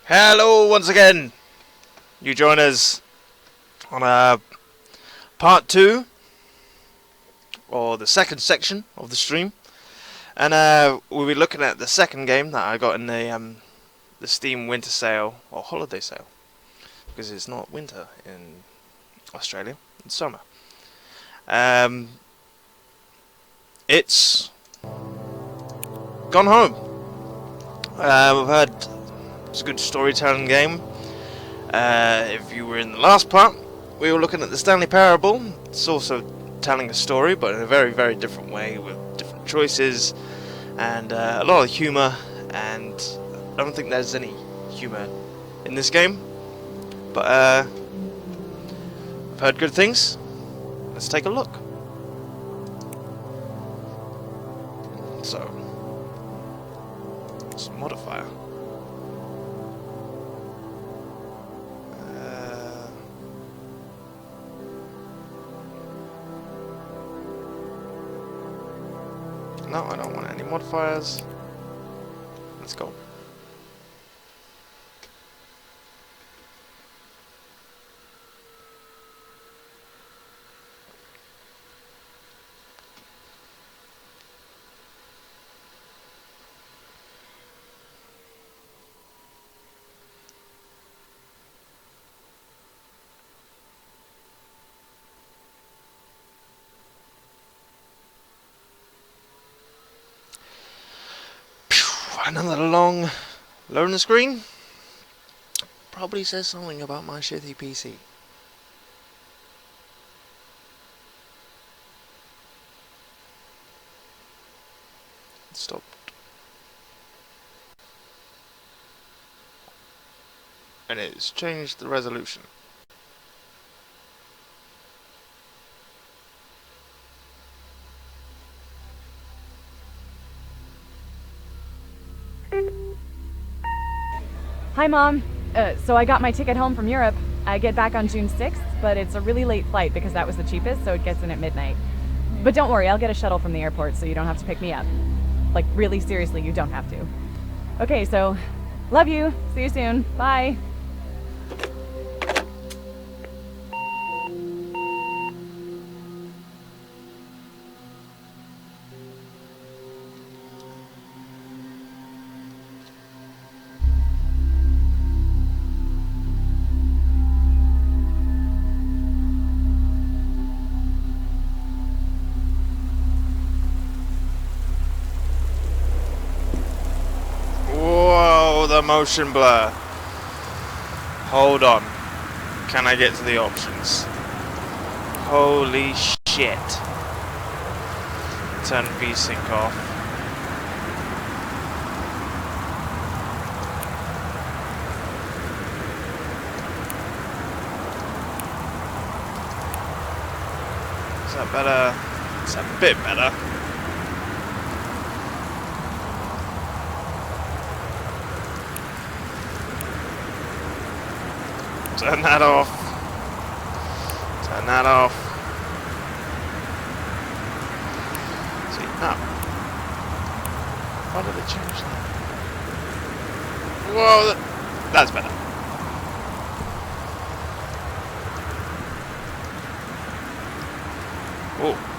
Hello once again. You join us on part 2, or the second section of the stream, and we'll be looking at the second game that I got in the Steam winter sale or holiday sale, because it's not winter in Australia, it's summer. It's Gone Home. We've heard it's a good storytelling game. If you were in the last part, we were looking at the Stanley Parable. It's also telling a story, but in a very, very different way, with different choices and a lot of humour. And I don't think there's any humour in this game, but I've heard good things. Let's take a look. So, it's a modifier. No, I don't want any modifiers. Let's go. Another long loading screen. Probably says something about my shitty PC. It stopped. And it's changed the resolution. Hi, Mom. So I got my ticket home from Europe. I get back on June 6th, but it's a really late flight because that was the cheapest, so it gets in at midnight. But don't worry, I'll get a shuttle from the airport so you don't have to pick me up. Like, really seriously, you don't have to. Okay, so, love you. See you soon. Bye. Whoa, the motion blur. Hold on. Can I get to the options? Holy shit. Turn VSync off. Is that better? It's a bit better. Turn that off. Turn that off. See, no. Why did they change that? Whoa, that's better. Oh.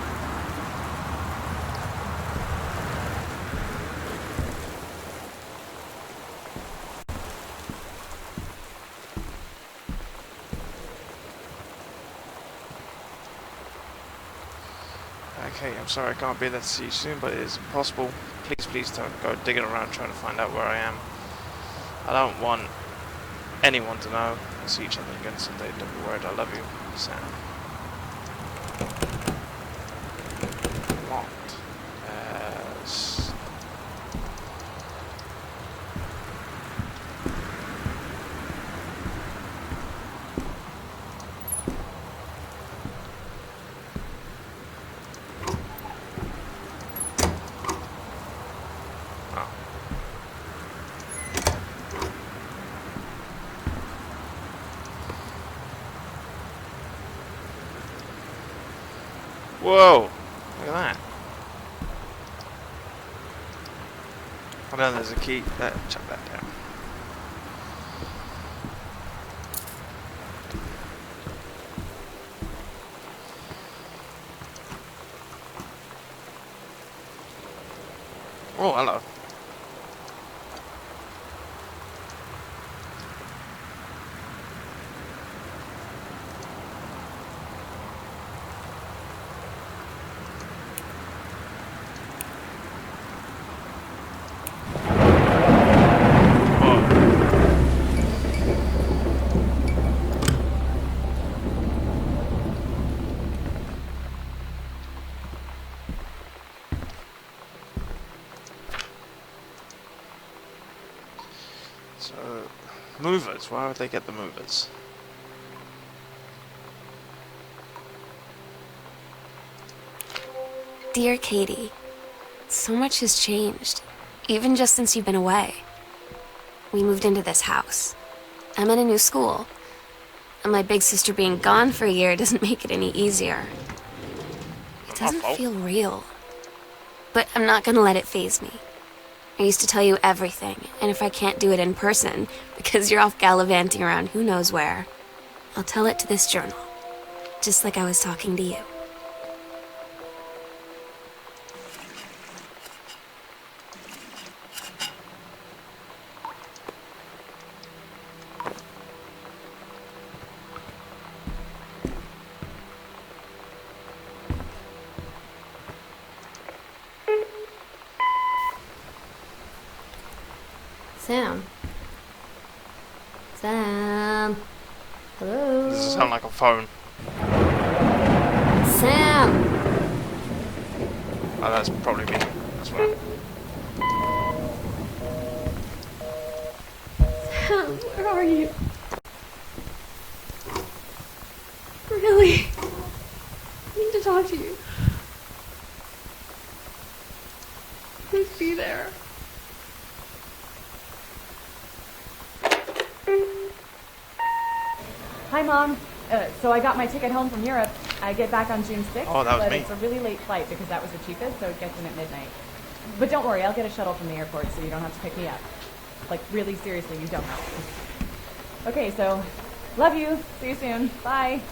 Okay, I'm sorry I can't be there to see you soon, but it is impossible. Please don't go digging around trying to find out where I am. I don't want anyone to know. We'll see each other again someday. Don't be worried, I love you, Sam. Locked. Whoa! Look at that. I know there's a key. Chuck that down. Oh, hello. So, movers. Why would they get the movers? Dear Katie, so much has changed, even just since you've been away. We moved into this house. I'm in a new school, and my big sister being gone for a year doesn't make it any easier. It doesn't feel real. But I'm not gonna let it faze me. I used to tell you everything, and if I can't do it in person, because you're off gallivanting around who knows where, I'll tell it to this journal, just like I was talking to you. Sam. Sam. Hello. Does it sound like a phone? Sam. Oh, that's probably me. That's right. Sam, where are you? Really? I need to talk to you. Please be there. Hi, Mom. So I got my ticket home from Europe. I get back on June 6th, Oh, that was but me. it's a really late flight because that was the cheapest, so it gets in at midnight. But don't worry, I'll get a shuttle from the airport so you don't have to pick me up. Like, really seriously, you don't have to. Okay, so, love you. See you soon. Bye.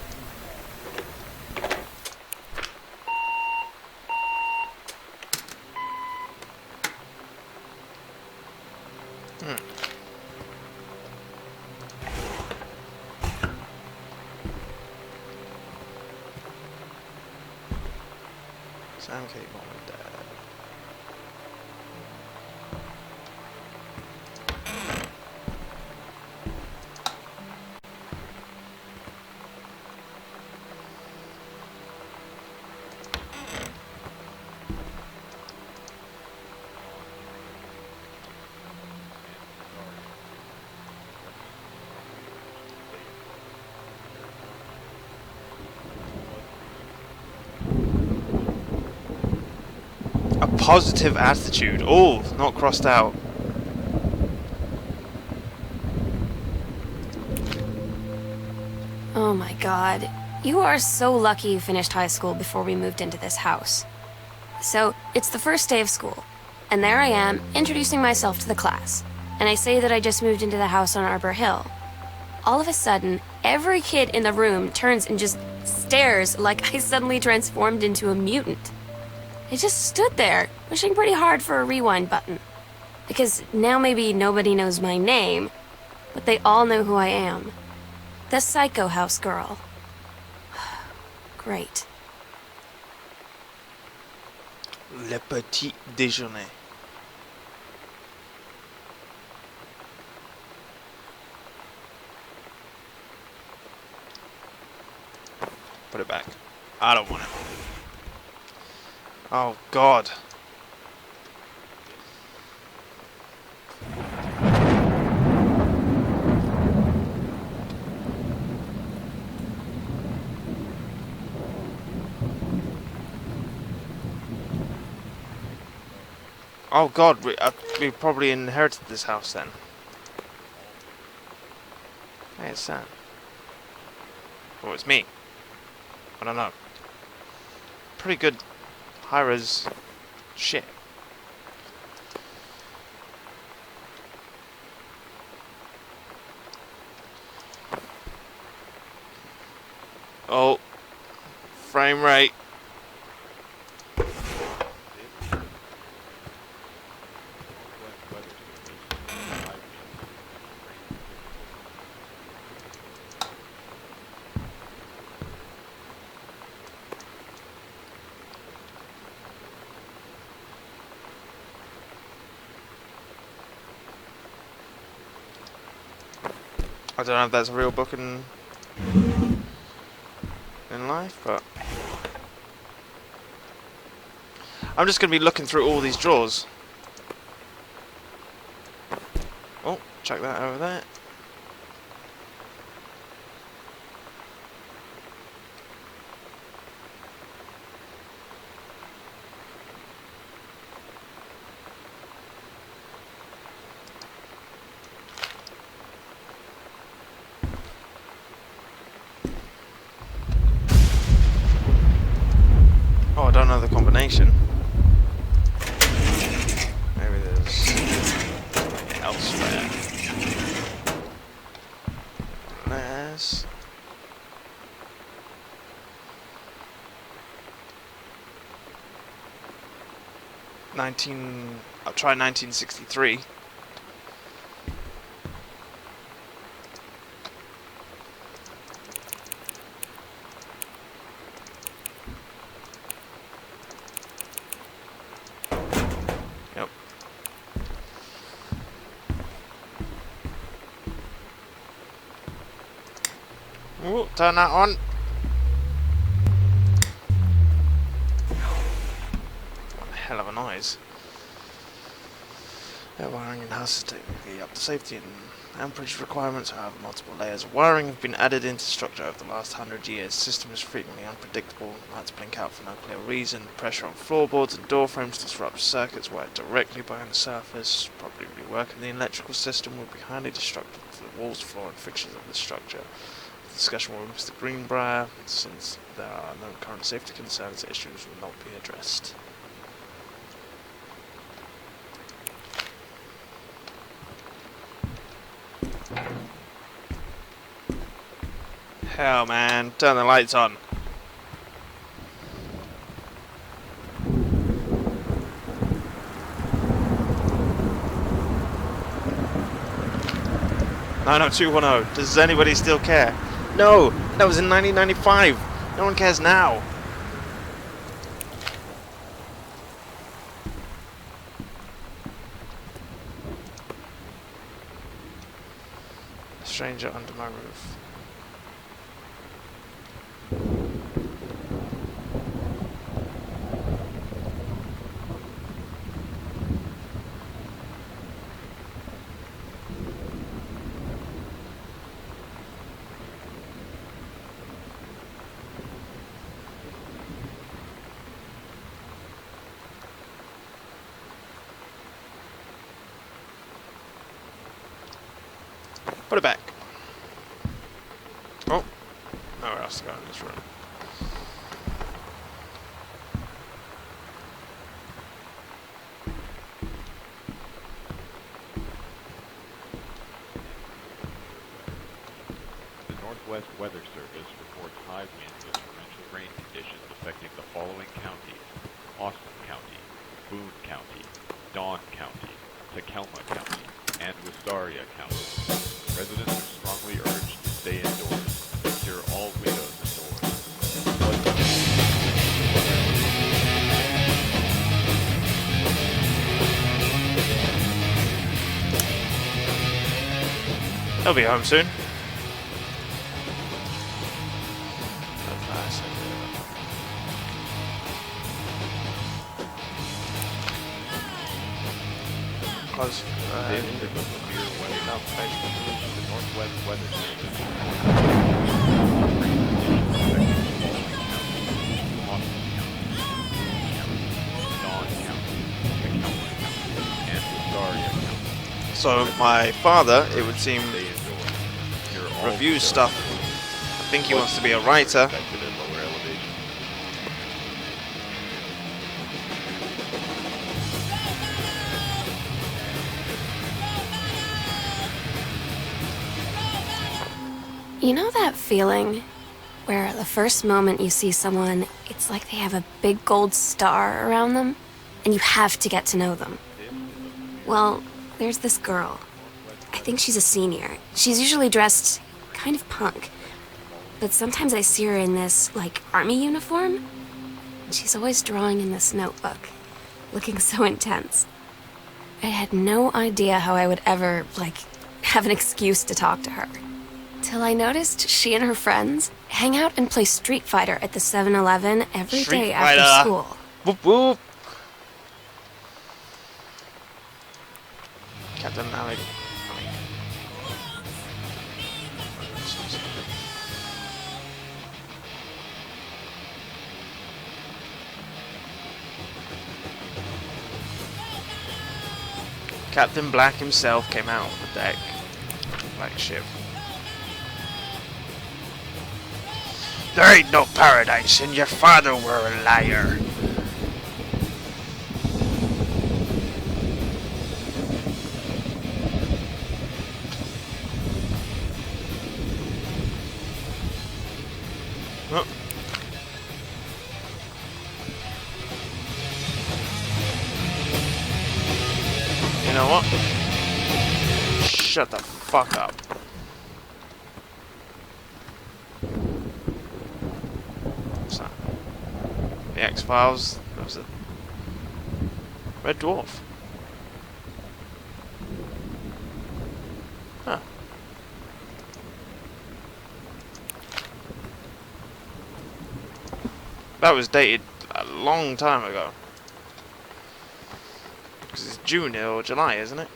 Sam, Kate, Mom, and Dad. A positive attitude. Oh, not crossed out. Oh my god. You are so lucky you finished high school before we moved into this house. So, it's the first day of school, and there I am, introducing myself to the class. And I say that I just moved into the house on Arbor Hill. All of a sudden, every kid in the room turns and just stares like I suddenly transformed into a mutant. I just stood there, wishing pretty hard for a rewind button. Because now maybe nobody knows my name, but they all know who I am. The Psycho House girl. Great. Le petit déjeuner. Put it back. I don't want it. Oh, God. Oh, God, we probably inherited this house then. Hey, it's Sam. Oh, it's me. I don't know. Pretty good high-res shit. Oh, frame rate. I don't know if that's a real book in life, but I'm just going to be looking through all these drawers. Oh, check that over there. Oh, I don't know the combination. Maybe there's elsewhere. There's 19. I'll try 1963. Yep. Ooh, turn that on. What a hell of a noise. Wiring in house is technically up to safety and amperage requirements. However, multiple layers of wiring have been added into structure over the last 100 years. The system is frequently unpredictable. Lights blink out for no clear reason. Pressure on floorboards and door frames disrupts circuits wired directly behind the surface. Properly reworking the electrical system would be highly destructive to the walls, floor, and fixtures of the structure. The discussion with Mr. Greenbrier, since there are no current safety concerns, the issues will not be addressed. Hell, man, turn the lights on. No, no, 210. Does anybody still care? No, that was in 1995. No one cares now. Stranger under my roof. Put it back. Oh, nowhere else to go in this room. The Northwest Weather Service reports high winds with torrential rain conditions affecting the following counties: Austin County, Boone County, Dawn County, Tacoma County, and Wistaria County. Residents are strongly urged to stay indoors, secure all windows and doors. They'll be home soon. Close. This is a severe weather notification from the Northwest Weather Service. Austin County, Dawn County, Tacoma County, and Wistaria County. So my father, it would seem, Stay indoors. Secure all reviews windows stuff. and doors. I think he wants to be a writer. Affected at lower elevation. You know that feeling where the first moment you see someone, it's like they have a big gold star around them, and you have to get to know them? Well, there's this girl. I think she's a senior. She's usually dressed kind of punk, but sometimes I see her in this, like, army uniform, and she's always drawing in this notebook, looking so intense. I had no idea how I would ever, like, have an excuse to talk to her. Till I noticed she and her friends hang out and play Street Fighter at the 7-Eleven every Street day Fighter. after school. Whoop whoop. Captain Alec. Captain Black himself came out on the deck. Black ship. There ain't no paradise, and your father were a liar. Oh. You know what? Shut the fuck up. What's that? The X-Files. That was a Red Dwarf. Huh. That was dated a long time ago. Because it's June or July, isn't it?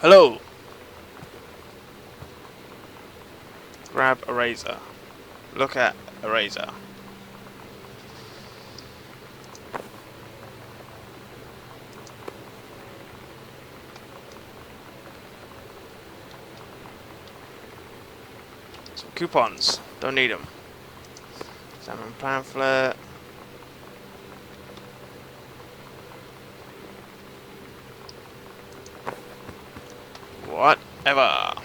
Hello! Grab a razor. Look at a razor. Some coupons. Don't need them. Salmon pamphlet. Whatever.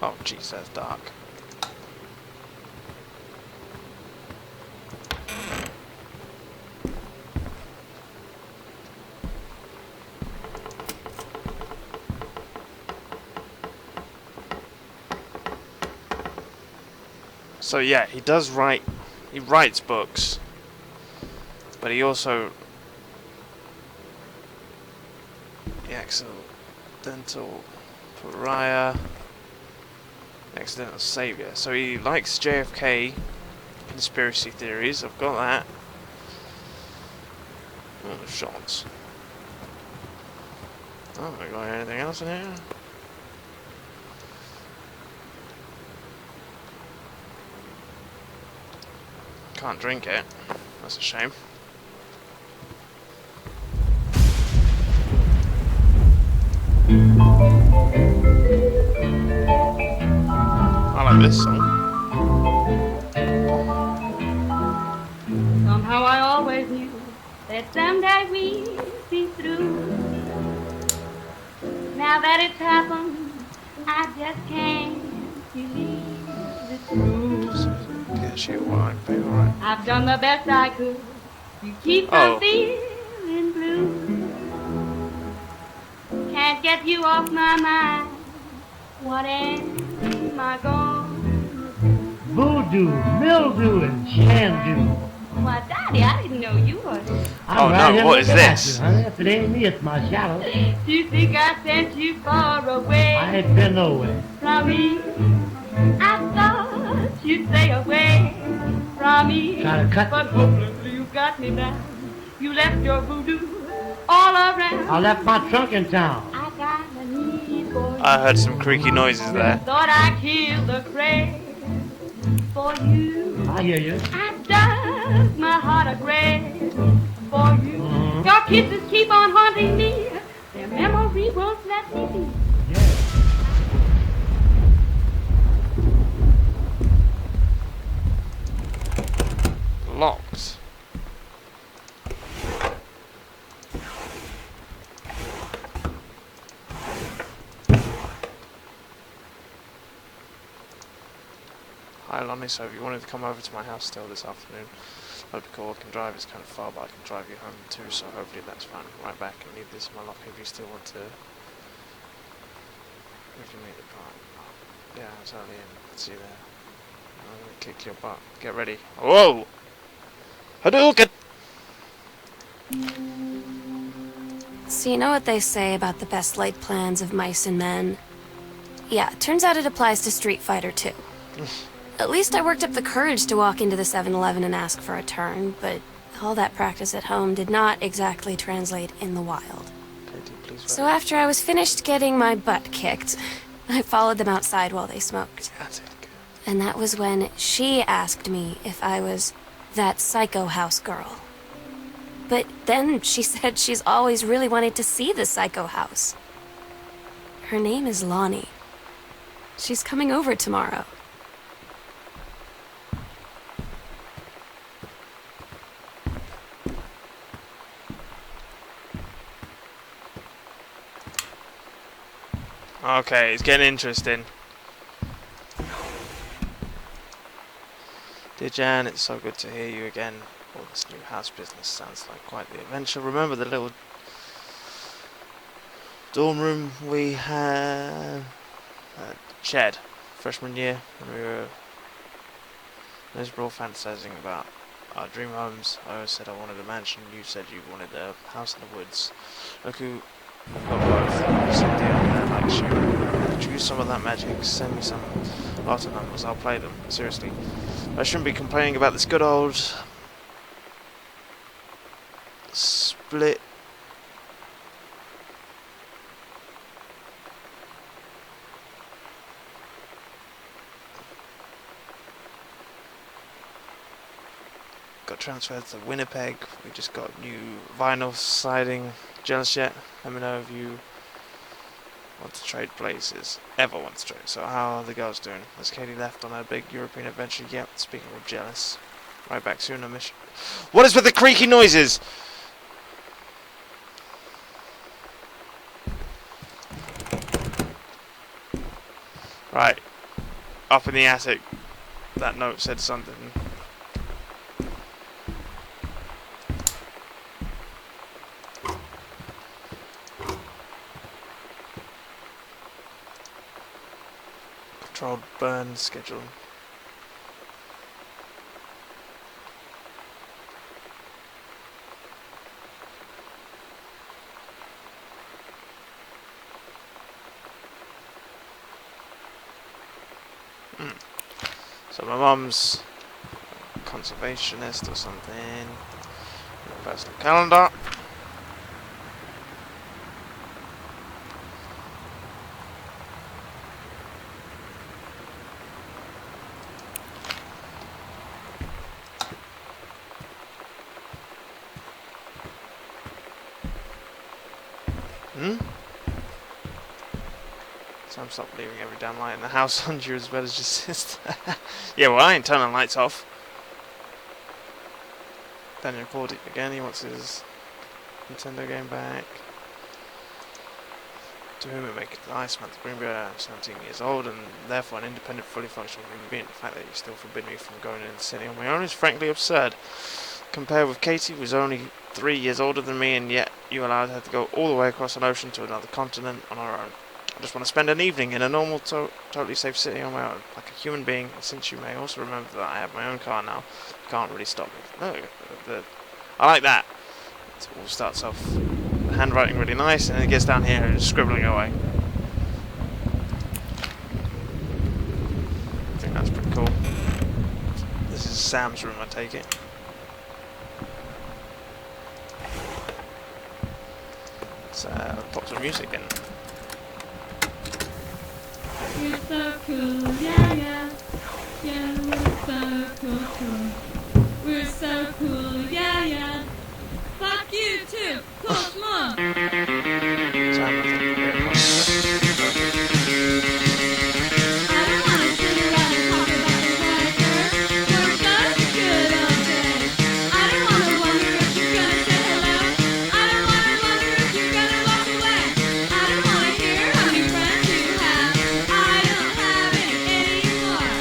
Oh, jeez, that's dark. So yeah, he does write. He writes books, but he also the accidental pariah. Accidental Savior. So he likes JFK conspiracy theories. I've got that. Oh, shots. Oh, we got anything else in here? Can't drink it. That's a shame. I like this song. Somehow I always knew that someday we'd be through. Now that it's happened, I just can't believe it's true. Get shit wine, baby, right. I've done the best I could to keep from feeling blue. Can't get you off my mind. What am I gonna do? Voodoo, mildew, and shandu. Why, Daddy, I didn't know you were. Oh, no, what is this? You, honey. If it ain't me, it's my shadow. Do you think I sent you far away? I ain't been nowhere. From me, I thought you'd stay away from me. Trying to cut But hopelessly you got me down. You left your voodoo all around. I left my trunk in town. I got a need for you. I heard some creaky noises there. Thought I killed the craze for you. I hear you. I dug my heart a grave for you. Mhm. Your kisses keep on haunting me. Their memory won't let me be. Yeah. Locked. Hi Lonnie, so if you wanted to come over to my house still this afternoon, that'd be cool. I can drive, it's kind of far, but I can drive you home too, so hopefully that's fine. Right back, and leave this in my locker if you still want to. If you make the part. Yeah, it's early in. See you there. I'm gonna kick your butt. Get ready. Whoa! Hadouken! So you know what they say about the best laid plans of mice and men? Yeah, turns out it applies to Street Fighter too. At least I worked up the courage to walk into the 7-Eleven and ask for a turn, but all that practice at home did not exactly translate in the wild. Katie, please So after I was finished getting my butt kicked, I followed them outside while they smoked. That's it. And that was when she asked me if I was that psycho house girl. But then she said she's always really wanted to see the psycho house. Her name is Lonnie. She's coming over tomorrow. Okay, it's getting interesting. Dear Jan, it's so good to hear you again. All this new house business sounds like quite the adventure. Remember the little dorm room we had shared freshman year when we were miserable fantasizing about our dream homes? I always said I wanted a mansion. You said you wanted a house in the woods. Look who we've got both. Cindy over there likes you. Could you use some of that magic? Send me some lotto numbers. I'll play them. Seriously. I shouldn't be complaining about this good old split got transferred to Winnipeg. We just got new vinyl siding. Jealous yet? Let me know if you want to trade places. Ever want to trade. So how are the girls doing? Has Katie left on her big European adventure yet? Speaking of jealous. Right back soon on mission. What is with the creaky noises? Right. Up in the attic. That note said something. Controlled burn schedule. So my mum's a conservationist or something. Personal calendar. Sam, stop leaving every damn light in the house on you as well as your sister. Yeah, well, I ain't turning the lights off. Daniel called it again. He wants his Nintendo game back. To whom it make nice month. Greenberg, I'm 17 years old and therefore an independent, fully functional human being. The fact that you still forbid me from going into the city on my own is frankly absurd. Compared with Katie, who's only 3 years older than me, and yet you allowed her to go all the way across an ocean to another continent on her own. I just want to spend an evening in a normal, totally safe city on my own, like a human being. Since you may also remember that I have my own car now, you can't really stop me. No, I like that. It all starts off the handwriting really nice, and then it gets down here and scribbling away. I think that's pretty cool. This is Sam's room, I take it. Let's pop some music in. We're so cool, yeah, yeah. Yeah, we're so cool. We're so cool, yeah, yeah. Fuck you too. Cool, come on. Sam, I think we're getting I don't want to sit around and talk about the weather. We're so good all day. I don't want to wonder if you're gonna say hello. I don't want to wonder if you're gonna walk away. I don't want to hear how many friends you have. I don't have any anymore.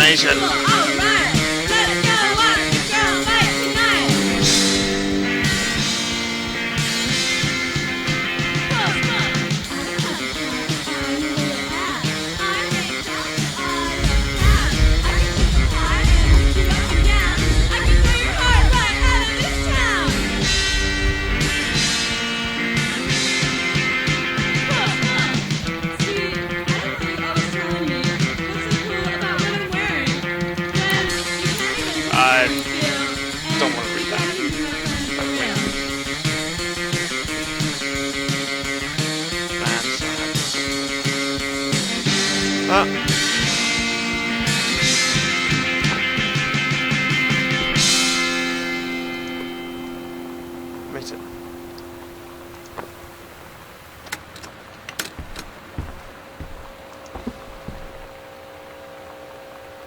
imagination. Alright, let's go watch the girl fight tonight. I don't want to read that. Man, Wait it.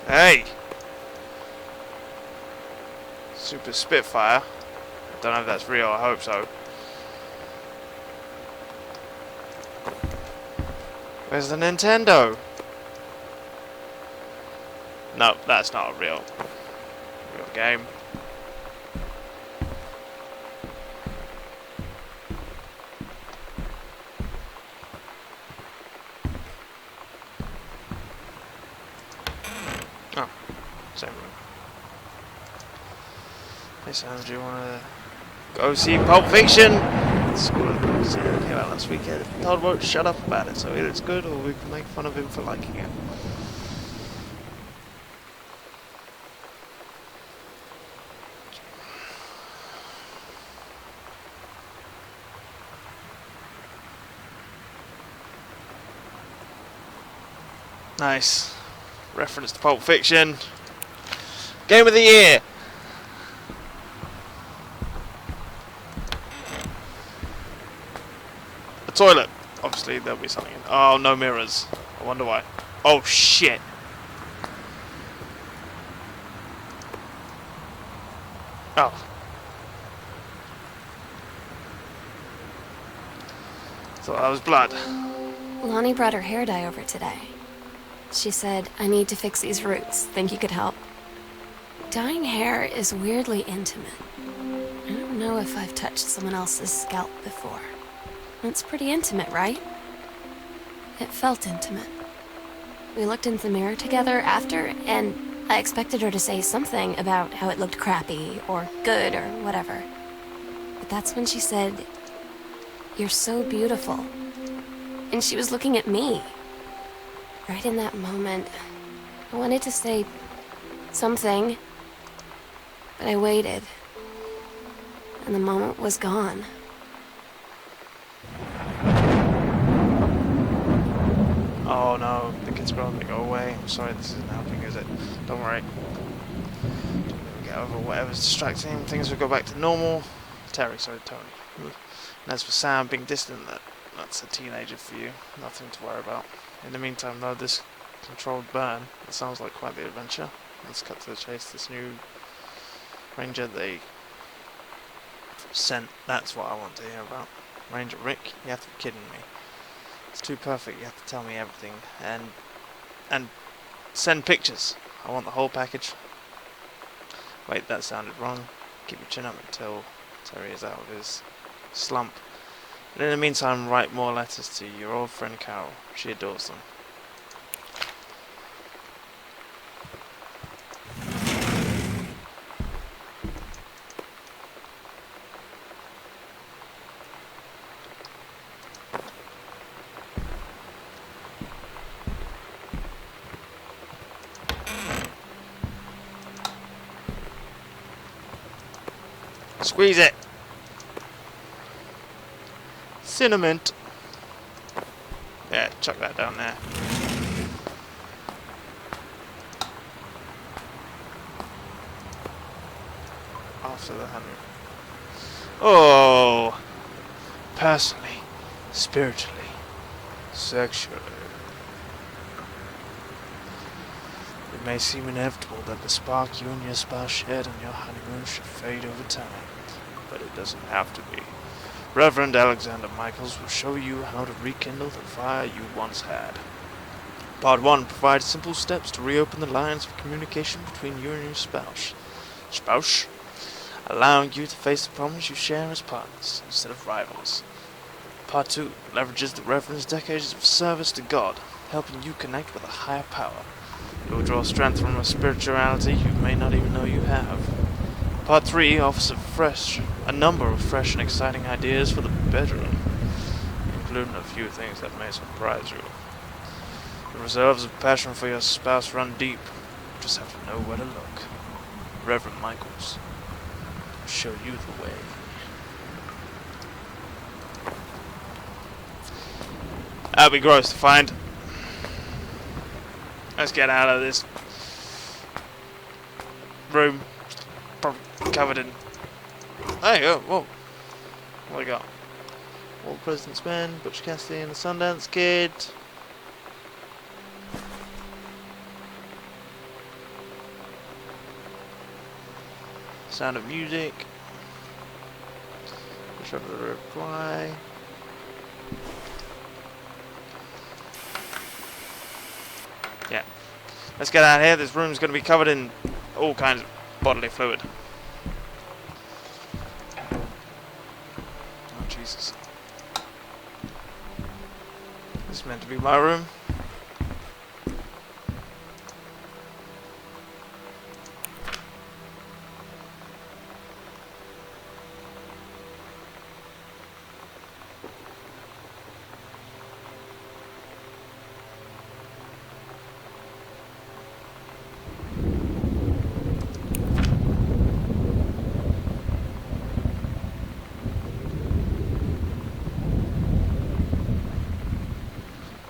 Hey! Super Spitfire. I don't know if that's real, I hope so. Where's the Nintendo? No, that's not a real game. Oh, same room. Hey Sam, do you want to go see Pulp Fiction? School came out last weekend. Todd won't shut up about it, so either it's good or we can make fun of him for liking it. Nice. Reference to Pulp Fiction. Game of the year! A toilet. Obviously there'll be something in. Oh, no mirrors. I wonder why. Oh shit. Oh. Thought that was blood. Lonnie brought her hair dye over today. She said, I need to fix these roots. Think you could help? Dyeing hair is weirdly intimate. I don't know if I've touched someone else's scalp before. It's pretty intimate, right? It felt intimate. We looked in the mirror together after, and I expected her to say something about how it looked crappy or good or whatever. But that's when she said, "You're so beautiful." And she was looking at me. Right in that moment, I wanted to say something, but I waited, and the moment was gone. Oh no, the kid's going to go away. I'm sorry, this isn't helping, is it? Don't worry. Get over whatever's distracting him. Things will go back to normal. Tony. And as for Sam being distant, that's a teenager for you. Nothing to worry about. In the meantime, though, this controlled burn, it sounds like quite the adventure. Let's cut to the chase. This new ranger they sent, that's what I want to hear about. Ranger Rick, you have to be kidding me. It's too perfect, you have to tell me everything. And send pictures. I want the whole package. Wait, that sounded wrong. Keep your chin up until Terry is out of his slump. And in the meantime, write more letters to your old friend Carol. She adores them. Squeeze it! Cinnamon. Yeah, chuck that down there. After the 100. Oh! Personally, spiritually, sexually. It may seem inevitable that the spark you and your spouse shared on your honeymoon should fade over time, but it doesn't have to be. Reverend Alexander Michaels will show you how to rekindle the fire you once had. Part 1 provides simple steps to reopen the lines of communication between you and your spouse, allowing you to face the problems you share as partners instead of rivals. Part 2 leverages the Reverend's decades of service to God, helping you connect with a higher power. You will draw strength from a spirituality you may not even know you have. Part 3 offers a number of fresh and exciting ideas for the bedroom, including a few things that may surprise you. The reserves of passion for your spouse run deep. You just have to know where to look. Reverend Michaels will show you the way. That'd be gross to find. Let's get out of this room. Probably covered in... There you go. Whoa. What do we got? All the President's Men, Butch Cassidy and the Sundance Kid. Sound of Music. Show the reply. Yeah. Let's get out of here. This room's going to be covered in all kinds of bodily fluid. Oh, Jesus. This is meant to be my room.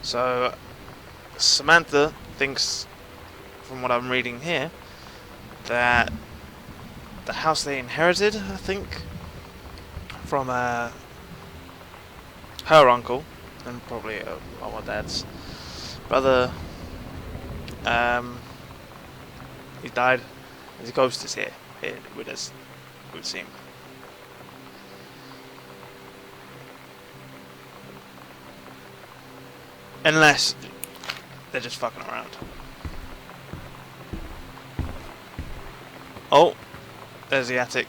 So, Samantha thinks, from what I'm reading here, that the house they inherited, I think, from her uncle, and probably my dad's brother, he died. His ghost is here with us, it would seem. Unless they're just fucking around. Oh, there's the attic.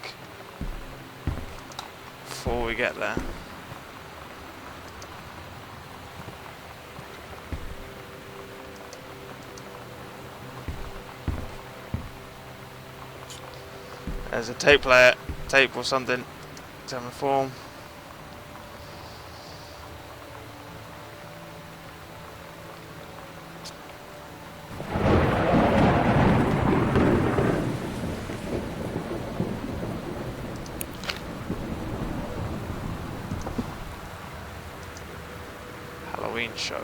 Before we get there. There's a tape player, tape or something. Some form. Halloween show.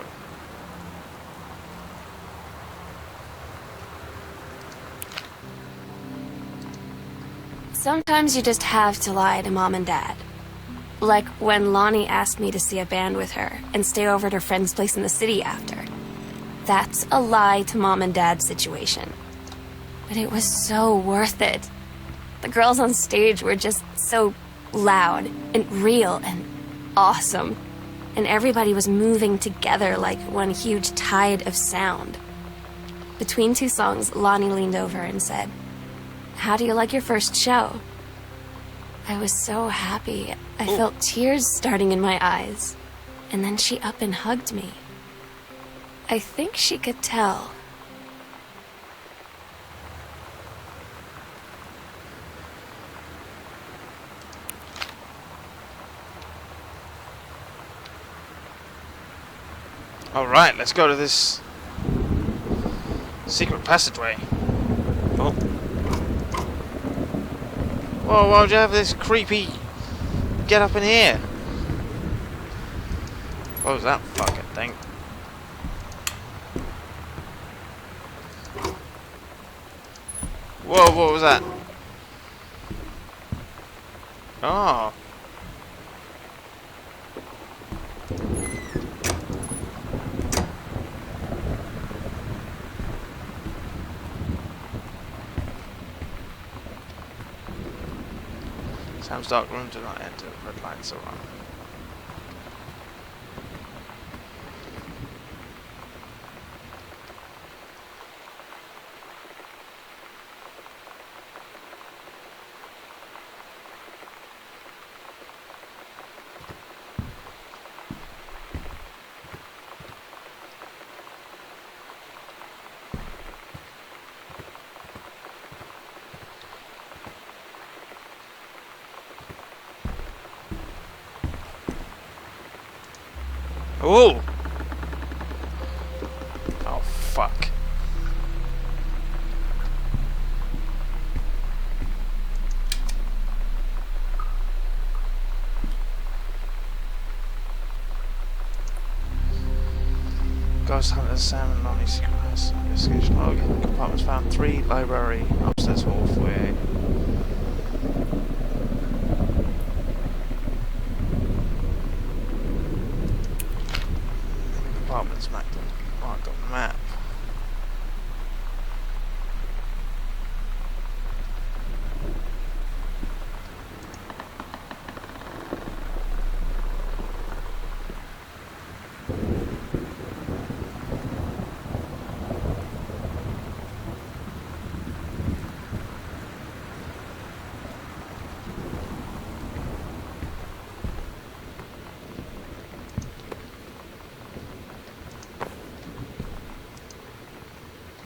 Sometimes you just have to lie to Mom and Dad. Like when Lonnie asked me to see a band with her and stay over at her friend's place in the city after. That's a lie to Mom and Dad situation. But it was so worth it. The girls on stage were just so loud and real and awesome. And everybody was moving together like one huge tide of sound. Between two songs, Lonnie leaned over and said, "How do you like your first show?" I was so happy. I felt tears starting in my eyes. And then she up and hugged me. I think she could tell. Alright, let's go to this secret passageway. Oh. Whoa, why would you have this creepy get up in here? What was that fucking thing? Whoa, what was that? Oh. Sam's dark room, do not enter. Red lights are on. Ooh! Oh, fuck. Ghost Hunter Salmon Lonely Secret House Investigation Log. Compartments found 3, library, upstairs hall, foyer. Compartments marked on the map.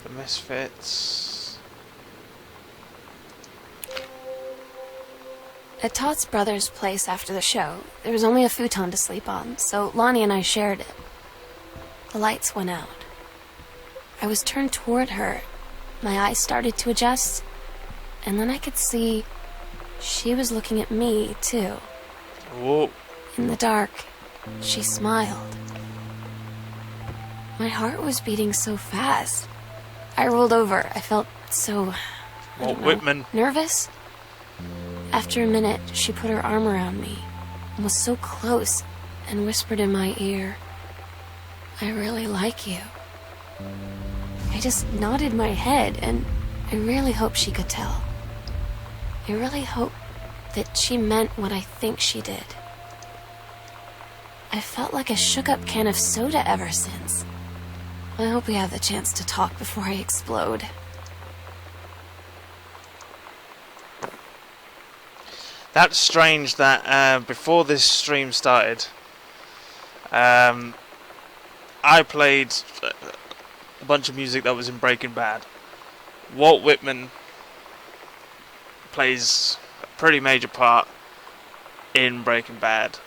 The Misfits. At Todd's brother's place after the show, there was only a futon to sleep on, so Lonnie and I shared it. The lights went out. I was turned toward her. My eyes started to adjust, and then I could see she was looking at me, too. Whoa. In the dark, she smiled. My heart was beating so fast. I rolled over. I felt so... Walt Whitman. nervous. After a minute, she put her arm around me and was so close and whispered in my ear, "I really like you." I just nodded my head, and I really hope she could tell. I really hope that she meant what I think she did. I felt like a shook-up can of soda ever since. I hope we have the chance to talk before I explode. That's strange that before this stream started, I played a bunch of music that was in Breaking Bad. Walt Whitman plays a pretty major part in Breaking Bad.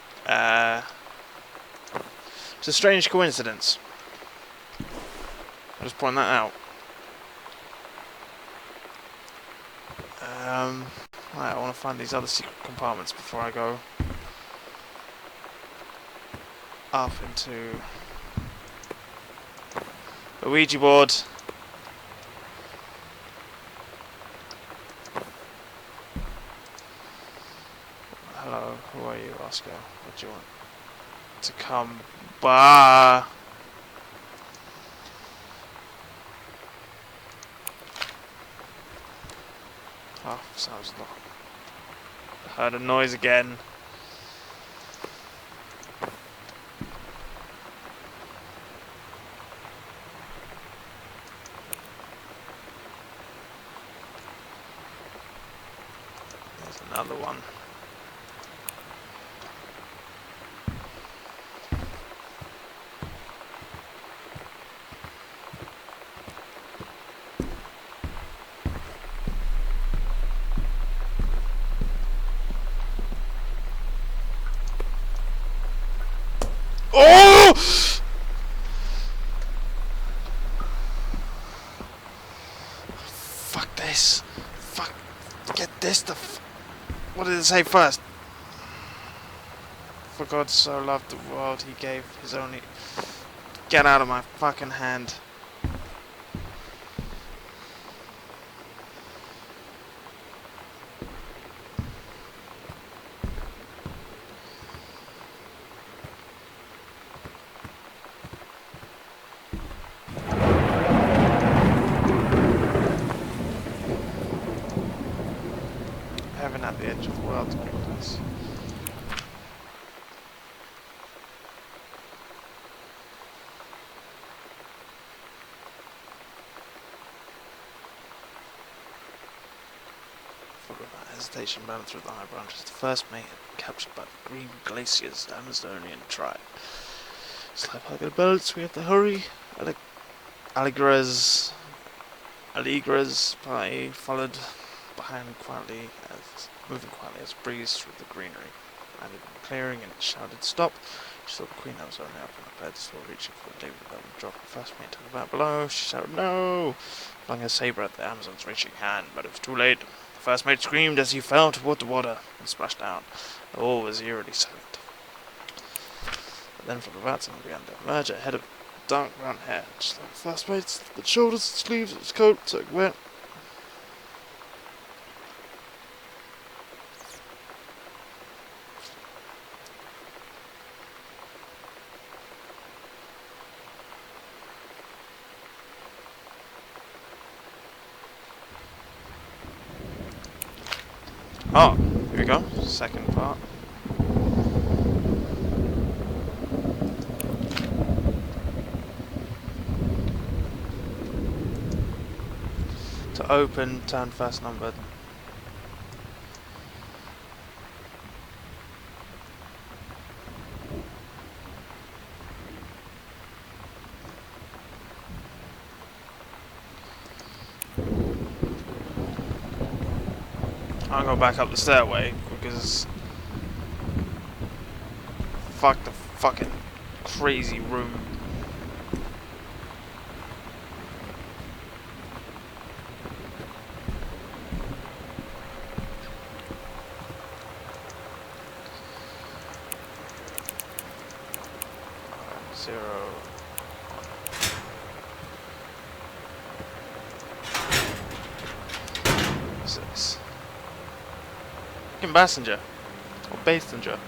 It's a strange coincidence. I'll just point that out. Right, I want to find these other secret compartments before I go up into the Ouija board. Hello, who are you, Oscar? What do you want? To come by. Oh, sounds like heard a noise again. There's another one. Oh! Fuck this. Fuck. Get this the what did it say first? For God so loved the world, he gave his only... Get out of my fucking hand. Heaven at the edge of the world to hold us. Without hesitation, ran through the high branches. The first mate had been captured by the Green Glaciers, the Amazonian tribe. Slap like a boats, we have to hurry. Allegra's party followed behind moving quietly as breeze through the greenery. Landed in a clearing and shouted, "Stop! She saw the Queen that was only up on the bed, still reaching for the David Bell and dropped the first mate to the back below. She shouted, "No!" flung her saber at the Amazon's reaching hand, but it was too late. The first mate screamed as he fell toward the water and splashed down. All was eerily silent. But then from the Watson began to emerge a head of dark brown hair, just like the first mate's. The shoulders and sleeves of his coat soaked wet. Oh, here we go. Second part. To open, turn first number. I'm gonna back up the stairway because fuck the fucking crazy room. Zero. What's this? Fucking passenger. Or passenger.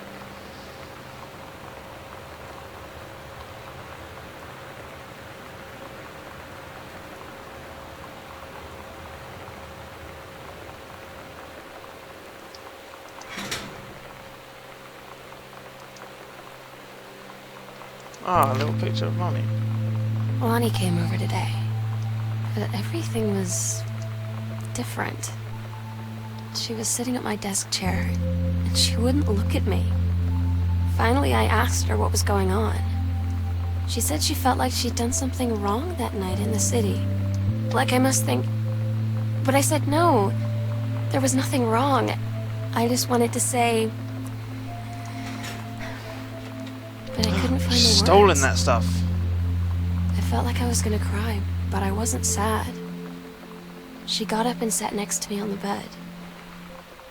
Ah, a little picture of Mommy. Lonnie came over today, but everything was different. She was sitting at my desk chair, and she wouldn't look at me. Finally, I asked her what was going on. She said she felt like she'd done something wrong that night in the city. Like I must think... But I said no. There was nothing wrong. I just wanted to say... But I couldn't find the words. Stolen that stuff. I felt like I was gonna cry, but I wasn't sad. She got up and sat next to me on the bed.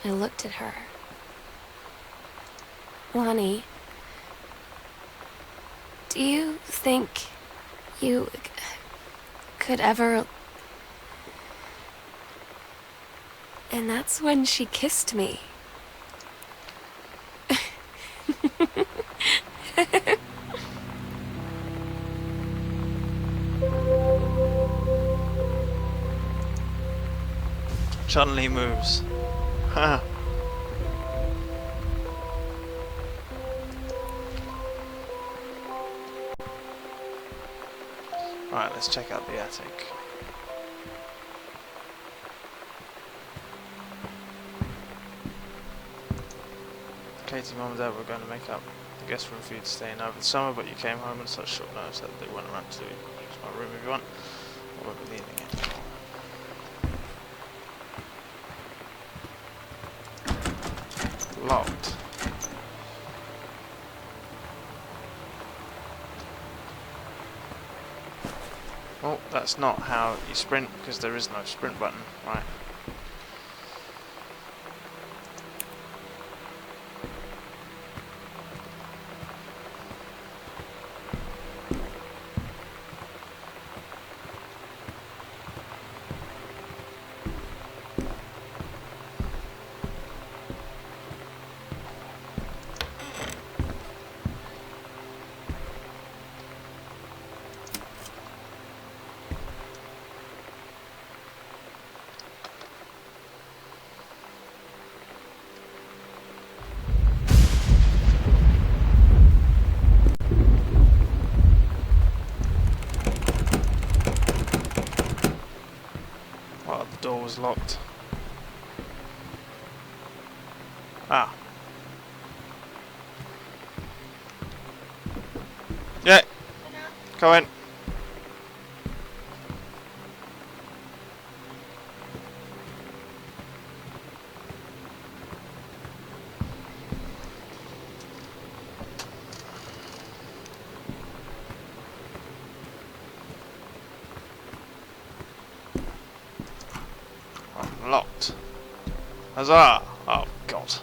I looked at her. Lonnie, do you think you could ever... And that's when she kissed me. Chun-Li moves. Ha. Right, let's check out the attic. Katie, Mum and Dad were going to make up the guest room for you to stay in over the summer, but you came home on such short notice that they went around to use my room if you want. I won't be leaving it. Locked. Well, that's not how you sprint, because there is no sprint button, right? Oh, the door was locked. Ah. Yeah. Go in. Locked. Huzzah! Oh, God.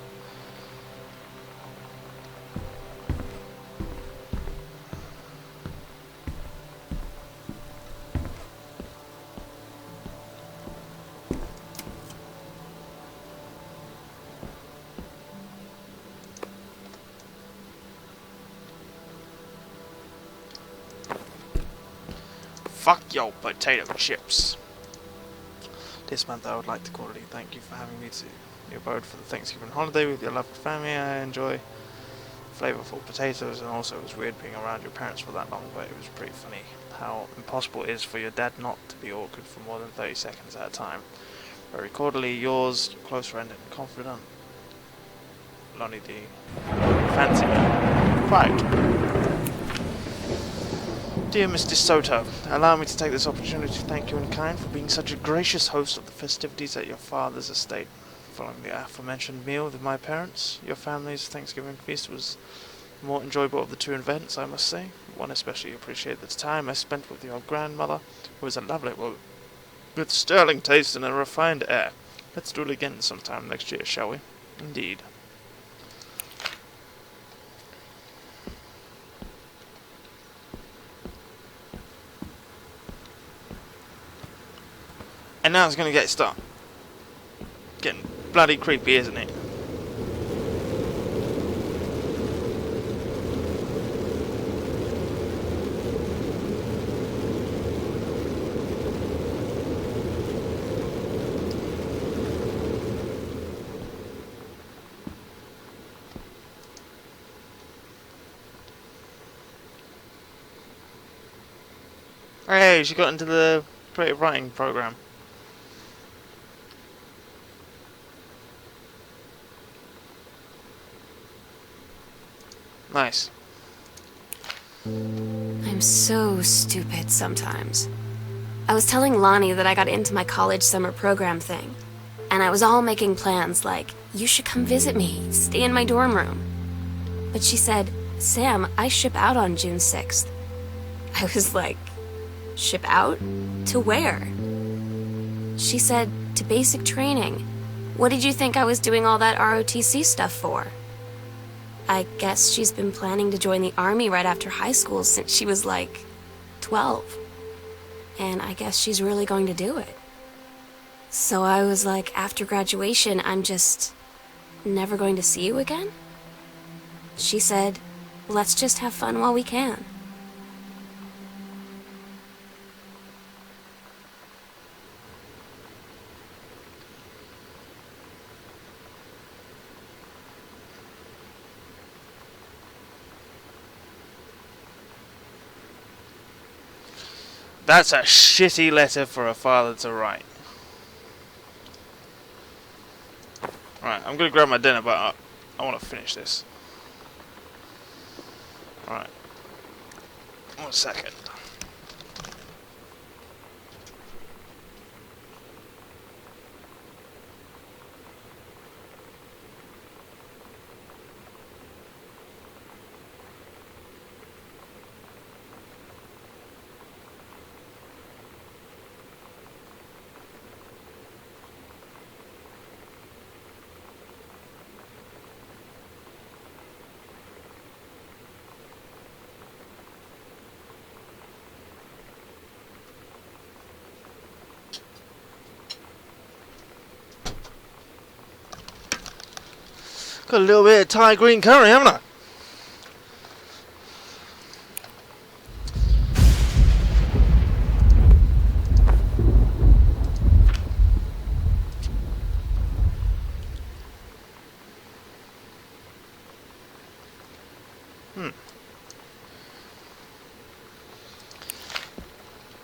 Fuck your potato chips. This month I would like to cordially thank you for having me to your abode for the Thanksgiving holiday with your lovely family. I enjoy flavorful potatoes, and also it was weird being around your parents for that long, but it was pretty funny how impossible it is for your dad not to be awkward for more than 30 seconds at a time. Very cordially yours, your close friend and confidant, Lonnie D. Fancy me. Quite. Dear Mr. Soto, allow me to take this opportunity to thank you in kind for being such a gracious host of the festivities at your father's estate. Following the aforementioned meal with my parents, your family's Thanksgiving feast was the more enjoyable of the two events, I must say. One especially appreciated the time I spent with your grandmother, who was a lovely woman with sterling taste and a refined air. Let's do it again sometime next year, shall we? Indeed. And now it's going to get started. Getting bloody creepy, isn't it? Hey, she got into the creative writing program. Nice. I'm so stupid sometimes. I was telling Lonnie that I got into my college summer program thing, and I was all making plans like, you should come visit me, stay in my dorm room. But she said, Sam, I ship out on June 6th. I was like, ship out? To where? She said, to basic training. What did you think I was doing all that ROTC stuff for? I guess she's been planning to join the army right after high school since she was like 12. And I guess she's really going to do it. So I was like, after graduation, I'm just never going to see you again? She said, let's just have fun while we can. That's a shitty letter for a father to write. Right, I'm gonna grab my dinner, but I want to finish this. Alright. 1 second. Got a little bit of Thai green curry, haven't I?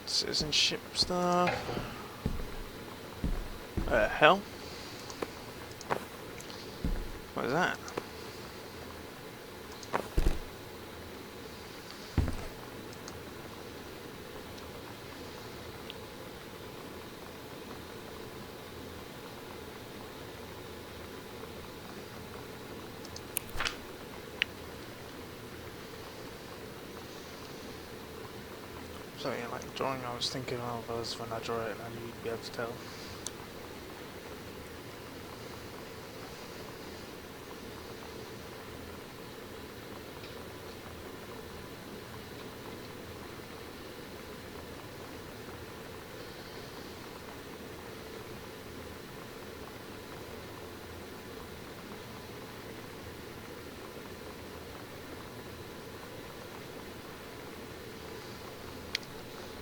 Citizenship stuff. Hell? What is that? So yeah, like drawing I was thinking of was when I draw it and I knew you'd be able to tell.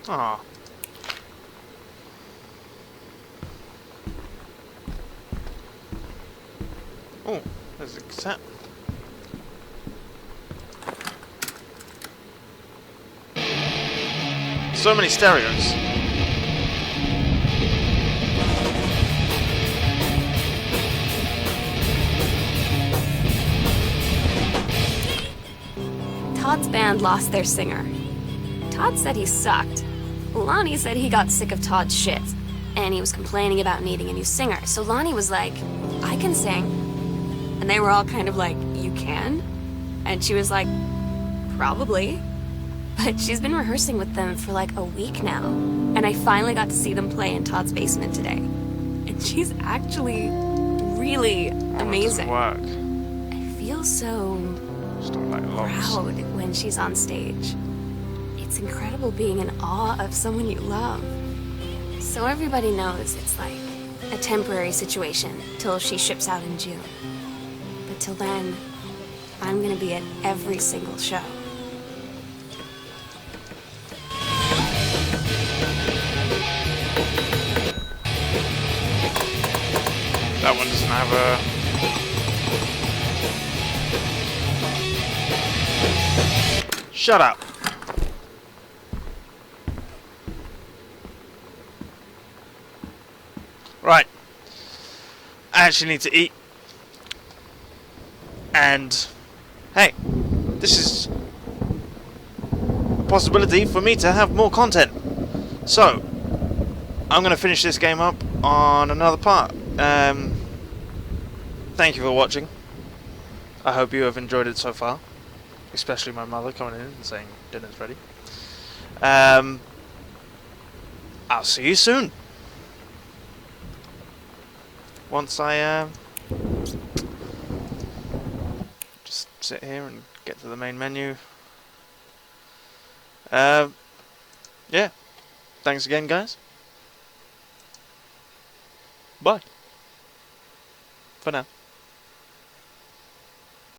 Ah. Oh, there's a cassette. So many stereos. Todd's band lost their singer. Todd said he sucked. Lonnie said he got sick of Todd's shit, and he was complaining about needing a new singer. So Lonnie was like, I can sing. And they were all kind of like, you can? And she was like, probably. But she's been rehearsing with them for like a week now. And I finally got to see them play in Todd's basement today. And she's actually really amazing. Work. I feel so Just look like logs. proud when she's on stage. It's incredible being in awe of someone you love. So everybody knows it's like a temporary situation till she ships out in June. But till then, I'm gonna be at every single show. That one doesn't have a... Shut up. Right. I actually need to eat. And, hey, this is a possibility for me to have more content. So, I'm going to finish this game up on another part. Thank you for watching. I hope you have enjoyed it so far. Especially my mother coming in and saying dinner's ready. I'll see you soon. Once I just sit here and get to the main menu. Yeah. Thanks again, guys. Bye. For now.